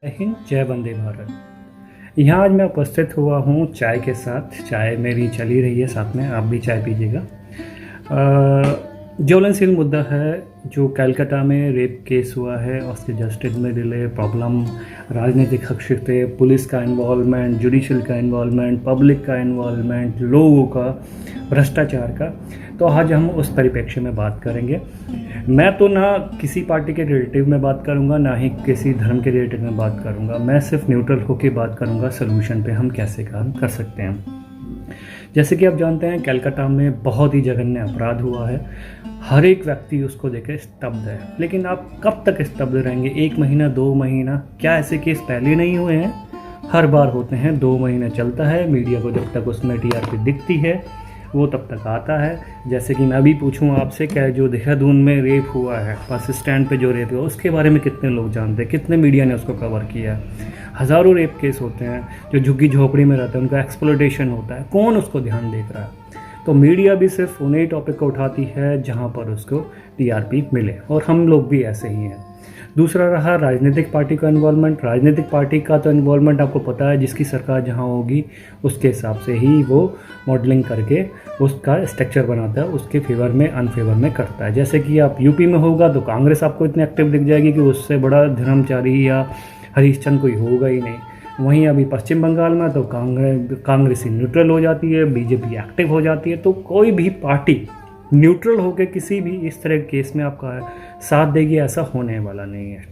जय हिंद, जय वंदे भारत। यहाँ आज मैं उपस्थित हुआ हूँ चाय के साथ। चाय मेरी चली रही है, साथ में आप भी चाय पीजिएगा। ज्वलनशील मुद्दा है जो कलकत्ता में रेप केस हुआ है, उसके जस्टिस में डिले, प्रॉब्लम, राजनीतिक हस्तक्षेप, पुलिस का इन्वॉल्वमेंट, जुडिशल का इन्वॉल्वमेंट, पब्लिक का इन्वॉल्वमेंट, लोगों का, भ्रष्टाचार का। तो आज हम उस परिप्रेक्ष्य में बात करेंगे। मैं तो ना किसी पार्टी के रिलेटिव में बात करूंगा, ना ही किसी धर्म के रिलेटिव में बात करूंगा। मैं सिर्फ न्यूट्रल होकर बात करूंगा सोल्यूशन पे हम कैसे काम कर सकते हैं। जैसे कि आप जानते हैं कलकत्ता में बहुत ही जघन्य अपराध हुआ है। हर एक व्यक्ति उसको देखे स्तब्ध है। लेकिन आप कब तक स्तब्ध रहेंगे? 1 महीना, 2 महीना? क्या ऐसे केस पहले नहीं हुए हैं? हर बार होते हैं। 2 महीने चलता है, मीडिया को जब तक उसमें टीआरपी दिखती है वो तब तक आता है। जैसे कि मैं अभी पूछूं आपसे, क्या जो देहरादून में रेप हुआ है, बस स्टैंड पे जो रेप हुआ, उसके बारे में कितने लोग जानते हैं? कितने मीडिया ने उसको कवर किया है? हज़ारों रेप केस होते हैं जो झुग्गी झोपड़ी में रहते हैं, उनका एक्सप्लॉयटेशन होता है। कौन उसको ध्यान देख रहा है? तो मीडिया भी सिर्फ उन्हीं टॉपिक को उठाती है जहाँ पर उसको टीआरपी मिले, और हम लोग भी ऐसे ही हैं। दूसरा रहा राजनीतिक पार्टी का इन्वॉल्वमेंट। राजनीतिक पार्टी का तो इन्वॉल्वमेंट आपको पता है, जिसकी सरकार जहाँ होगी उसके हिसाब से ही वो मॉडलिंग करके उसका स्ट्रक्चर बनाता है, उसके फेवर में अनफेवर में करता है। जैसे कि आप यूपी में होगा तो कांग्रेस आपको इतनी एक्टिव दिख जाएगी कि उससे बड़ा धर्मचारी या हरीशचंद कोई होगा ही नहीं। वहीं अभी पश्चिम बंगाल में तो कांग्रेसी न्यूट्रल हो जाती है, बीजेपी एक्टिव हो जाती है। तो कोई भी पार्टी न्यूट्रल होकर किसी भी इस तरह के केस में आपका साथ देगी, ऐसा होने वाला नहीं है।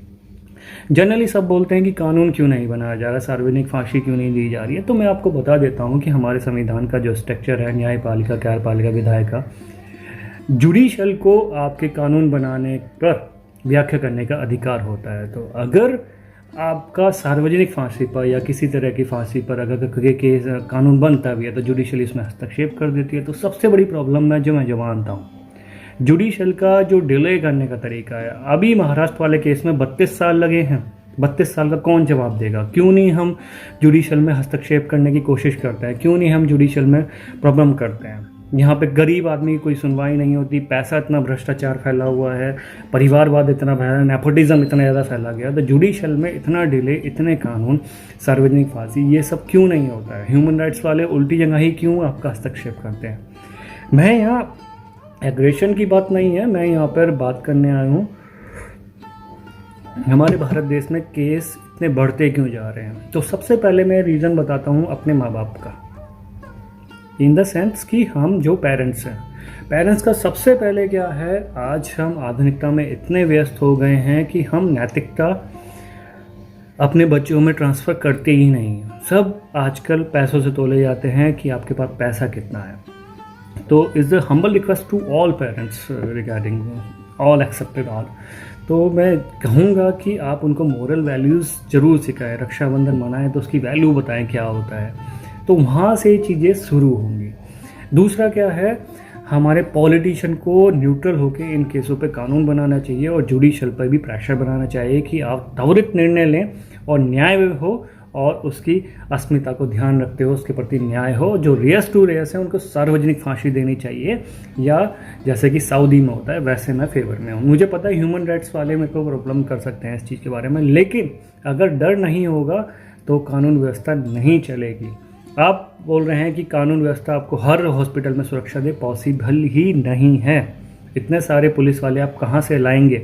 जनरली सब बोलते हैं कि कानून क्यों नहीं बनाया जा रहा, सार्वजनिक फांसी क्यों नहीं दी जा रही है। तो मैं आपको बता देता हूं कि हमारे संविधान का जो स्ट्रक्चर है, न्यायपालिका, कार्यपालिका, विधायिका, जुडिशल को आपके कानून बनाने पर व्याख्या करने का अधिकार होता है। तो अगर आपका सार्वजनिक फांसी पर या किसी तरह की फांसी पर अगर केस कानून बनता भी है तो जुडिशल इसमें हस्तक्षेप कर देती है। तो सबसे बड़ी प्रॉब्लम मैं जो मानता हूँ, जुडिशल का जो डिले करने का तरीका है। अभी महाराष्ट्र वाले केस में 32 साल लगे हैं। 32 साल का कौन जवाब देगा? क्यों नहीं हम जुडिशल में हस्तक्षेप करने की कोशिश करते हैं? क्यों नहीं हम जुडिशल में प्रॉब्लम करते हैं? यहाँ पे गरीब आदमी की कोई सुनवाई नहीं होती। पैसा इतना, भ्रष्टाचार फैला हुआ है, परिवारवाद इतना फैला, नेपोटिज्म इतना ज़्यादा फैला गया। तो जुडिशल में इतना डिले, इतने कानून, सार्वजनिक फांसी, ये सब क्यों नहीं होता है? ह्यूमन राइट्स वाले उल्टी जगह ही क्यों आपका हस्तक्षेप करते हैं? मैं यहाँ एग्रेशन की बात नहीं है, मैं यहाँ पर बात करने आया हूँ हमारे भारत देश में केस इतने बढ़ते क्यों जा रहे हैं। तो सबसे पहले मैं रीज़न बताता हूँ अपने माँ बाप का, इन द सेंस कि हम जो पेरेंट्स हैं, पेरेंट्स का सबसे पहले क्या है, आज हम आधुनिकता में इतने व्यस्त हो गए हैं कि हम नैतिकता अपने बच्चों में ट्रांसफ़र करते ही नहीं हैं। सब आजकल पैसों से तोले जाते हैं कि आपके पास पैसा कितना है। तो is the humble request to all parents regarding all accepted all. तो मैं कहूँगा कि आप उनको मोरल वैल्यूज़ ज़रूर सिखाएं। रक्षाबंधन मनाएं तो उसकी वैल्यू बताएं क्या होता है। तो वहाँ से चीज़ें शुरू होंगी। दूसरा क्या है, हमारे पॉलिटिशियन को न्यूट्रल होकर इन केसों पे कानून बनाना चाहिए, और जुडिशल पर भी प्रेशर बनाना चाहिए कि आप त्वरित निर्णय लें और न्याय हो, और उसकी अस्मिता को ध्यान रखते हो, उसके प्रति न्याय हो। जो रेयर्स टू रेयर्स हैं उनको सार्वजनिक फांसी देनी चाहिए, या जैसे कि सऊदी में होता है वैसे मैं फेवर में हूँ। मुझे पता है ह्यूमन राइट्स वाले मेरे को प्रॉब्लम कर सकते हैं इस चीज़ के बारे में, लेकिन अगर डर नहीं होगा तो कानून व्यवस्था नहीं चलेगी। आप बोल रहे हैं कि कानून व्यवस्था आपको हर हॉस्पिटल में सुरक्षा दे, पॉसिबल ही नहीं है। इतने सारे पुलिस वाले आप कहाँ से लाएंगे?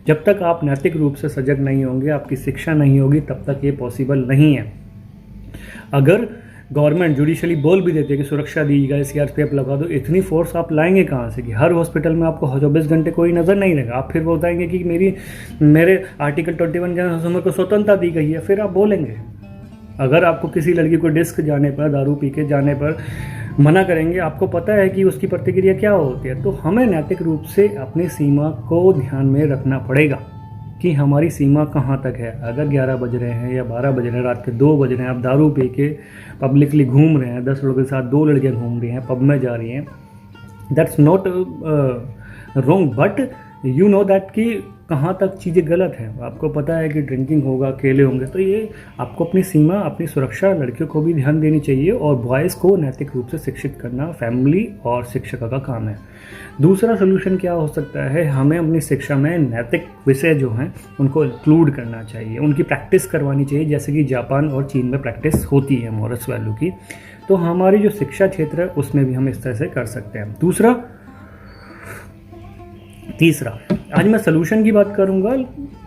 जब तक आप नैतिक रूप से सजग नहीं होंगे, आपकी शिक्षा नहीं होगी, तब तक ये पॉसिबल नहीं है। अगर गवर्नमेंट जुडिशली बोल भी देती है कि सुरक्षा दी जाए, सीआरपीएफ लगा दो, इतनी फोर्स आप लाएंगे कहाँ से कि हर हॉस्पिटल में आपको 24 घंटे कोई नज़र नहीं रहेगा। आप फिर बताएंगे कि मेरे आर्टिकल 21 के अनुसार को स्वतंत्रता दी गई है, फिर आप बोलेंगे। अगर आपको किसी लड़की को डिस्क जाने पर, दारू पी के जाने पर मना करेंगे, आपको पता है कि उसकी प्रतिक्रिया क्या होती है। तो हमें नैतिक रूप से अपनी सीमा को ध्यान में रखना पड़ेगा कि हमारी सीमा कहाँ तक है। अगर 11 बज रहे हैं या 12 बज रहे हैं, रात के 2 बज रहे हैं, आप दारू पी के पब्लिकली घूम रहे हैं, 10 लोगों के साथ 2 लड़कियाँ घूम रही हैं, पब में जा रही हैं, that's not wrong, but you know that कि कहाँ तक चीज़ें गलत हैं। आपको पता है कि ड्रिंकिंग होगा, केले होंगे, तो ये आपको अपनी सीमा, अपनी सुरक्षा, लड़कियों को भी ध्यान देनी चाहिए और बॉयज़ को नैतिक रूप से शिक्षित करना फैमिली और शिक्षक का काम है। दूसरा सोल्यूशन क्या हो सकता है, हमें अपनी शिक्षा में नैतिक विषय जो हैं उनको इंक्लूड करना चाहिए, उनकी प्रैक्टिस करवानी चाहिए, जैसे कि जापान और चीन में प्रैक्टिस होती है मोरल्स वैल्यू की। तो हमारी जो शिक्षा क्षेत्र है उसमें भी हम इस तरह से कर सकते हैं। तीसरा, आज मैं सोल्यूशन की बात करूंगा,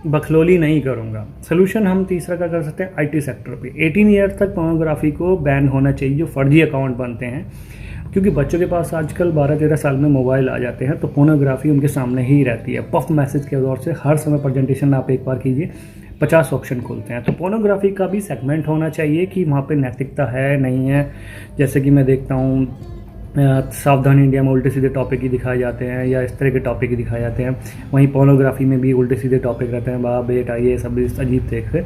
बखलौली नहीं करूंगा। सोल्यूशन हम तीसरा क्या कर सकते हैं, आईटी सेक्टर पे 18 ईयर तक पोर्नोग्राफी को बैन होना चाहिए, जो फर्जी अकाउंट बनते हैं, क्योंकि बच्चों के पास आजकल 12-13 साल में मोबाइल आ जाते हैं, तो पोर्नोग्राफी उनके सामने ही रहती है। पफ मैसेज के दौर से हर समय प्रेजेंटेशन आप एक बार कीजिए, 50 ऑप्शन खुलते हैं। तो पोर्नोग्राफी का भी सेगमेंट होना चाहिए कि वहाँ पे नैतिकता है नहीं है। जैसे कि मैं देखता हूँ सावधान इंडिया में उल्टे सीधे टॉपिक ही दिखाए जाते हैं, या इस तरह के टॉपिक ही दिखाए जाते हैं। वहीं पोर्नोग्राफी में भी उल्टे सीधे टॉपिक रहते हैं, बाप बेटा ये सब अजीब देखते।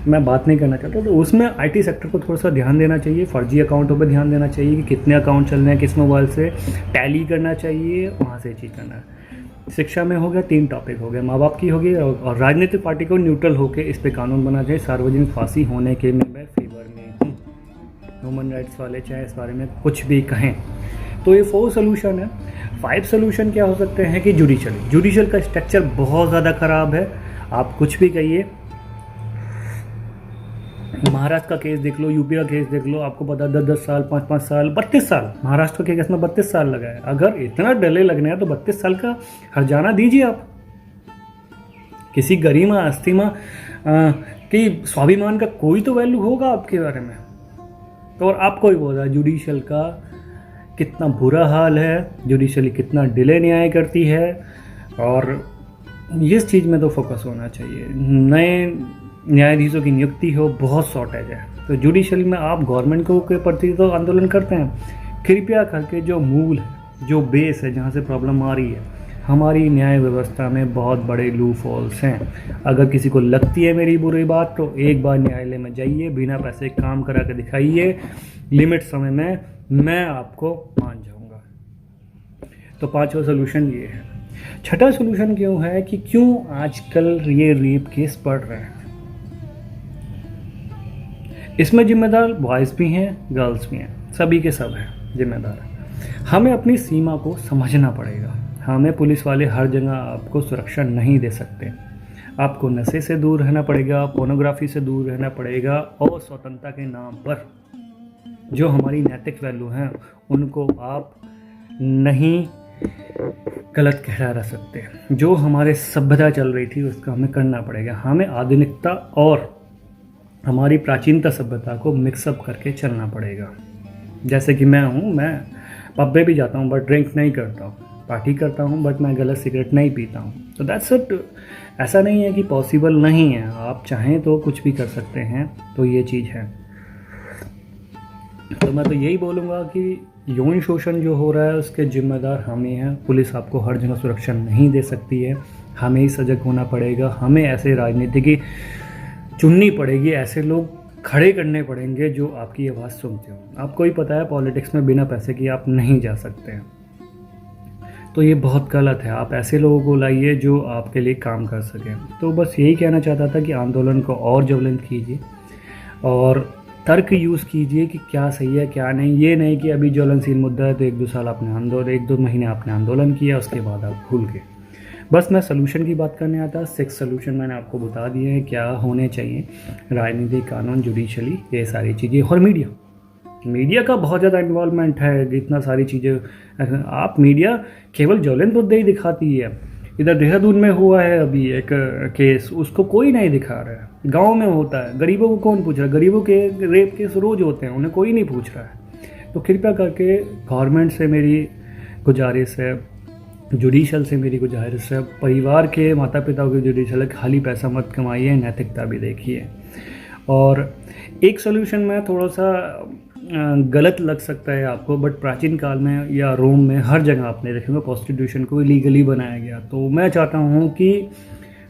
मैं बात नहीं करना चाहता, तो उसमें आईटी सेक्टर को थोड़ा सा ध्यान देना चाहिए, फर्जी अकाउंटों पर ध्यान देना चाहिए कि कितने अकाउंट चल रहे हैं, किस मोबाइल से टैली करना चाहिए, वहाँ से चीज़ करना है। शिक्षा में हो गया, 3 टॉपिक हो गए, माँ बाप की हो गई, और राजनीतिक पार्टी को न्यूट्रल होकर इस पर कानून बना चाहिए। सार्वजनिक फांसी होने के मैं फेवर में हूँ। ह्यूमन राइट्स वाले चाहे इस बारे में कुछ भी कहें। तो ये 4 सोल्यूशन है। 5 सोल्यूशन क्या हो सकते हैं कि जुडिशल का स्ट्रक्चर बहुत ज़्यादा ख़राब है। आप कुछ भी कहिए, महाराष्ट्र का केस देख लो, यूपी का केस देख लो, आपको पता 10-10 साल, 5-5 साल, 32 साल, महाराष्ट्र के केस में 32 साल लगा है। अगर इतना डिले लगना है तो 32 साल का हर्जाना दीजिए आप। किसी गरिमा अस्तिमा की स्वाभिमान का कोई तो वैल्यू होगा आपके बारे में। तो और आपको ही बोल रहा है जुडिशल का कितना बुरा हाल है, जुडिशली कितना डिले न्याय करती है, और इस चीज़ में तो फोकस होना चाहिए। नए न्यायाधीशों की नियुक्ति हो, बहुत शॉर्टेज है। तो जुडिशल में आप गवर्नमेंट को के प्रति तो आंदोलन करते हैं, कृपया करके जो मूल है, जो बेस है, जहाँ से प्रॉब्लम आ रही है, हमारी न्याय व्यवस्था में बहुत बड़े लूप होल्स हैं। अगर किसी को लगती है मेरी बुरी बात, तो एक बार न्यायालय में जाइए, बिना पैसे काम करा के दिखाइए, लिमिट समय में मैं आपको मान जाऊंगा। तो 5वां सोल्यूशन ये है। 6ठा सोल्यूशन क्यों है कि क्यों आजकल ये रेप केस बढ़ रहे हैं। इसमें जिम्मेदार बॉयज़ भी हैं, गर्ल्स भी हैं, सभी के सब हैं जिम्मेदार। हमें अपनी सीमा को समझना पड़ेगा। हमें पुलिस वाले हर जगह आपको सुरक्षा नहीं दे सकते। आपको नशे से दूर रहना पड़ेगा, पोर्नोग्राफी से दूर रहना पड़ेगा, और स्वतंत्रता के नाम पर जो हमारी नैतिक वैल्यू हैं उनको आप नहीं गलत कहला रह सकते। जो हमारे सभ्यता चल रही थी उसका हमें करना पड़ेगा। हमें आधुनिकता और हमारी प्राचीनता सभ्यता को मिक्सअप करके चलना पड़ेगा। जैसे कि मैं पब में भी जाता हूँ बट ड्रिंक नहीं करता हूँ, पार्टी करता हूँ बट मैं गलत सिगरेट नहीं पीता हूँ। तो दैट्स इट। ऐसा नहीं है कि पॉसिबल नहीं है, आप चाहें तो कुछ भी कर सकते हैं। तो ये चीज़ है। तो मैं तो यही बोलूँगा कि यौन शोषण जो हो रहा है उसके जिम्मेदार हम ही हैं। पुलिस आपको हर जगह सुरक्षा नहीं दे सकती है, हमें ही सजग होना पड़ेगा। हमें ऐसे राजनीति की चुननी पड़ेगी, ऐसे लोग खड़े करने पड़ेंगे जो आपकी आवाज़ सुनते हो। आपको ही पता है पॉलिटिक्स में बिना पैसे के आप नहीं जा सकते हैं, तो ये बहुत गलत है। आप ऐसे लोगों को लाइए जो आपके लिए काम कर सकें। तो बस यही कहना चाहता था कि आंदोलन को और ज्वलंत कीजिए और तर्क यूज़ कीजिए कि क्या सही है क्या नहीं। ये नहीं कि अभी ज्वलनशील मुद्दा है तो 1-2 साल आपने आंदोलन, 1-2 महीने आपने आंदोलन किया, उसके बाद आप भूल गए। बस मैं सलूशन की बात करने आता। 6 सलूशन मैंने आपको बता दिए हैं क्या होने चाहिए। राजनीति, कानून, जुडिशली, ये सारी चीज़ें, और मीडिया का बहुत ज़्यादा इन्वॉल्वमेंट है। इतना सारी चीज़ें आप मीडिया केवल ज्वलंत मुद्दे ही दिखाती है। इधर देहरादून में हुआ है अभी एक केस, उसको कोई नहीं दिखा रहा है। गांव में होता है, गरीबों को कौन पूछ रहा है? गरीबों के रेप केस रोज़ होते हैं, उन्हें कोई नहीं पूछ रहा है। तो कृपया करके गवर्नमेंट से मेरी गुजारिश है, जुडिशल से मेरी गुजारिश है, परिवार के माता पिता की जुडिशल है, खाली पैसा मत कमाइए, नैतिकता भी देखिए। और एक सोल्यूशन में थोड़ा सा गलत लग सकता है आपको, बट प्राचीन काल में या रोम में हर जगह आपने देखेंगे प्रोस्टिट्यूशन को लीगली बनाया गया। तो मैं चाहता हूँ कि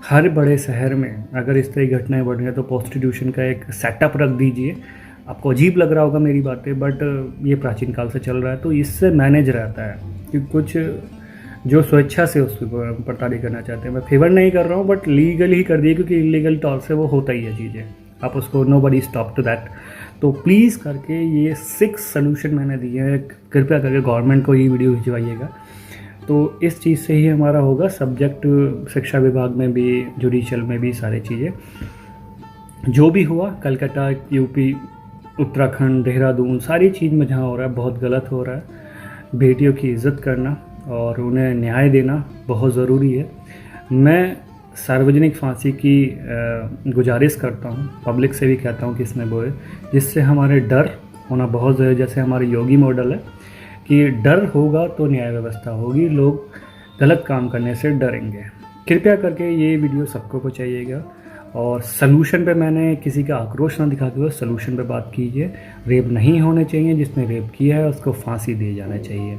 हर बड़े शहर में अगर इस तरह की घटनाएं बढ़ रही हैं तो प्रोस्टिट्यूशन का एक सेटअप रख दीजिए। आपको अजीब लग रहा होगा मेरी बातें, बट ये प्राचीन काल से चल रहा है, तो इससे मैनेज रहता है कि कुछ जो स्वेच्छा से उस पर प्रताड़ित करना चाहते हैं। मैं फेवर नहीं कर रहा हूँ, बट लीगल ही कर दिए, क्योंकि इलीगल तौर से वो होता ही है चीज़ें, आप उसको nobody stop to that. तो प्लीज़ करके ये 6 सॉल्यूशन मैंने दिए हैं, कृपया करके गवर्नमेंट को ये वीडियो भिजवाइएगा। तो इस चीज़ से ही हमारा होगा सब्जेक्ट, शिक्षा विभाग में भी, जुडिशल में भी, सारी चीज़ें जो भी हुआ, कलकत्ता, यूपी, उत्तराखंड, देहरादून, सारी चीज़ में जहाँ हो रहा है बहुत गलत हो रहा है। बेटियों की इज़्ज़त करना और उन्हें न्याय देना बहुत ज़रूरी है। मैं सार्वजनिक फांसी की गुजारिश करता हूँ, पब्लिक से भी कहता हूँ कि इसमें बोले, जिससे हमारे डर होना बहुत ज़रूरी। जैसे हमारे योगी मॉडल है कि डर होगा तो न्याय व्यवस्था होगी, लोग गलत काम करने से डरेंगे। कृपया करके ये वीडियो सबको पहुँचाइएगा। और सलूशन पे मैंने किसी का आक्रोश ना दिखाते हुए सलूशन पे बात कीजिए। रेप नहीं होने चाहिए, जिसने रेप किया है उसको फांसी दिए जाना चाहिए।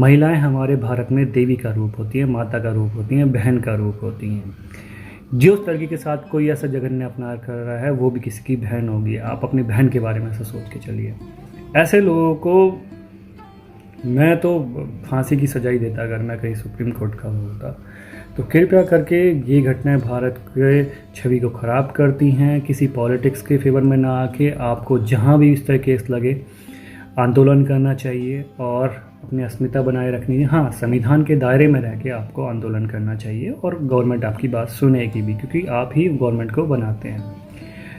महिलाएं हमारे भारत में देवी का रूप होती हैं, माता का रूप होती हैं, बहन का रूप होती हैं। जिस लड़की के साथ कोई ऐसा जघन्य अपराध कर रहा है वो भी किसी की बहन होगी। आप अपनी बहन के बारे में ऐसा सोच के चलिए। ऐसे लोगों को मैं तो फांसी की सजा ही देता अगर मैं कहीं सुप्रीम कोर्ट का होता। तो कृपया करके ये घटनाएं भारत के छवि को ख़राब करती हैं। किसी पॉलिटिक्स के फेवर में ना आके आपको जहाँ भी इस तरह केस लगे आंदोलन करना चाहिए और अपनी अस्मिता बनाए रखनी है। हाँ, संविधान के दायरे में रह के आपको आंदोलन करना चाहिए और गवर्नमेंट आपकी बात सुनेगी भी, क्योंकि आप ही गवर्नमेंट को बनाते हैं।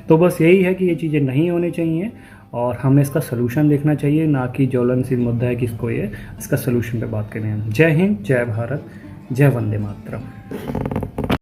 तो बस यही है कि ये चीज़ें नहीं होनी चाहिए और हमें इसका सलूशन देखना चाहिए, ना कि ज्वलनशील मुद्दा है किसको ये इसका सलूशन पे बात करें। जय हिंद, जय भारत, जय वंदे मातरम।